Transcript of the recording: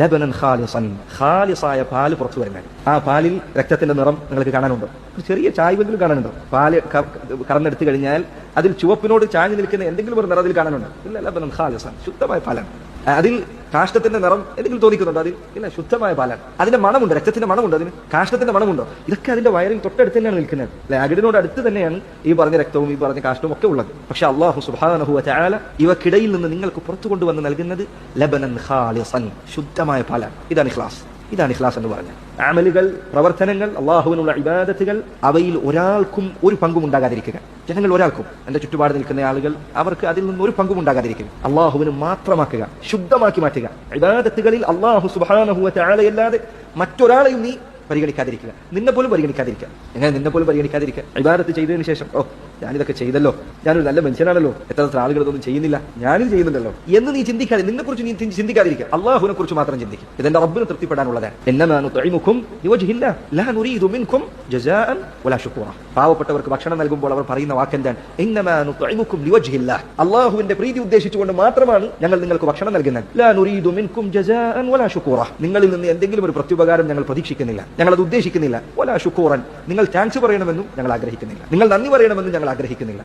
Lebanon ഖാലിസൻ, ഖാലിസായ പാല് പുറത്തു വരുന്നത്. ആ പാലിൽ രക്തത്തിന്റെ നിറം നിങ്ങൾക്ക് കാണാനുണ്ടോ? ചെറിയ ചായ്വെങ്കിലും കാണാനുണ്ടോ? പാല് കറന്നെടുത്തു കഴിഞ്ഞാൽ അതിൽ ചുവപ്പിനോട് ചാഞ്ഞു നിൽക്കുന്ന എന്തെങ്കിലും ഒരു നിറത്തിൽ കാണാനുണ്ടോ? ഇല്ല. ലബനൻ ഖാലിസൻ, ശുദ്ധമായ പാലാണ്. അതിൽ കാഷ്ടത്തിന്റെ നിറം എന്തെങ്കിലും തോന്നിക്കുന്നുണ്ടോ? അതിൽ ഇല്ല, ശുദ്ധമായ പാലാണ്. അതിന്റെ മണമുണ്ട്, രക്തത്തിന്റെ മണമുണ്ട്, അതിന് കാഷ്ടത്തിന്റെ മണമുണ്ടോ? ഇതൊക്കെ അതിന്റെ വയറിൽ തൊട്ടടുത്ത് തന്നെയാണ് നിൽക്കുന്നത്. അല്ലെ, അകിടിനോട് അടുത്ത് തന്നെയാണ് ഈ പറഞ്ഞ രക്തവും ഈ പറഞ്ഞ കാഷ്ടവും ഒക്കെ ഉള്ളത്. പക്ഷെ അല്ലാഹു സുബ്ഹാനഹു വ തആല ഇവക്കിടയിൽ നിന്ന് നിങ്ങൾക്ക് പുറത്തു കൊണ്ടുവന്ന് നൽകുന്നത് ലബനൻ ഖാലിസൻ, ശുദ്ധമായ പാലാണ്. ഇതാണ് ഇഖ്ലാസ്. ഇതാണ് ഇഖ്ലാസ് എന്ന് പറഞ്ഞത്. അമലുകൾ, പ്രവർത്തനങ്ങൾ, അള്ളാഹുവിനുള്ള ഇബാദത്തുകൾ, അവയിൽ ഒരാൾക്കും ഒരു പങ്കും ഉണ്ടാകാതിരിക്കുക. ജനങ്ങൾ ഒരാൾക്കും, എന്റെ ചുറ്റുപാട് നിൽക്കുന്ന ആളുകൾ, അവർക്ക് അതിൽ നിന്ന് ഒരു പങ്കും ഉണ്ടാകാതിരിക്കുക. അള്ളാഹുവിന് മാത്രമാക്കുക, ശുദ്ധമാക്കി മാറ്റുക. ഇബാദത്തുകളിൽ അള്ളാഹു സുബ്ഹാനഹു വ തആലയല്ലാതെ മറ്റൊരാളെയും നീ പരിഗണിക്കാതിരിക്കുക, നിന്നെ പോലും പരിഗണിക്കാതിരിക്കുക. എങ്ങനെ നിന്നെ പോലും പരിഗണിക്കാതിരിക്കുക? ഇബാദത്ത് ചെയ്തതിനു ശേഷം ഞാനിതൊക്കെ ചെയ്തല്ലോ, ഞാനൊരു നല്ല മനുഷ്യനാണല്ലോ, എത്ര ആളുകൾ ഇതൊന്നും ചെയ്യുന്നില്ല, ഞാനിത് ചെയ്യുന്നുണ്ടല്ലോ എന്ന് നീ ചിന്തിക്കാതെ, നിന്നെ കുറിച്ച് നീ ചിന്തിക്കാതിരിക്കുക. അള്ളാഹുവിനെ കുറിച്ച് മാത്രം ചിന്തിക്കും. ഇതെന്റെ റബ്ബിന് തൃപ്തിപ്പെടാനുള്ളതാണ്. ഇന്നമാ നുത്ഇമുകും ലിവജ്ഹില്ലാഹ് ലാ നുരീദു മിൻകും ജസാഅൻ വലാ ശുക്കൂറ. പാവപ്പെട്ടവർക്ക് ഭക്ഷണം നൽകുമ്പോൾ അവർ പറയുന്ന വാക്കെന്താണ്? ഇന്നമാ നുത്ഇമുകും ലിവജ്ഹില്ലാഹ്, അള്ളാഹുവിന്റെ പ്രീതി ഉദ്ദേശിച്ചുകൊണ്ട് മാത്രമാണ് ഞങ്ങൾ നിങ്ങൾക്ക് ഭക്ഷണം നൽകുന്നത്. ലാ നുരീദു മിൻകും ജസാഅൻ വലാ ശുക്കൂറ, നിങ്ങളിൽ നിന്ന് എന്തെങ്കിലും ഒരു പ്രത്യുപകാരം ഞങ്ങൾ പ്രതീക്ഷിക്കുന്നില്ല, ഞങ്ങൾ അത് ഉദ്ദേശിക്കുന്നില്ല. വലാ ശുക്കൂറൻ, നിങ്ങൾ താങ്ക്സ് പറയണമെന്നും ഞങ്ങൾ ആഗ്രഹിക്കുന്നില്ല, നിങ്ങൾ നന്ദി പറയണമെന്നും ഞങ്ങൾ ആഗ്രഹിക്കുന്നില്ല.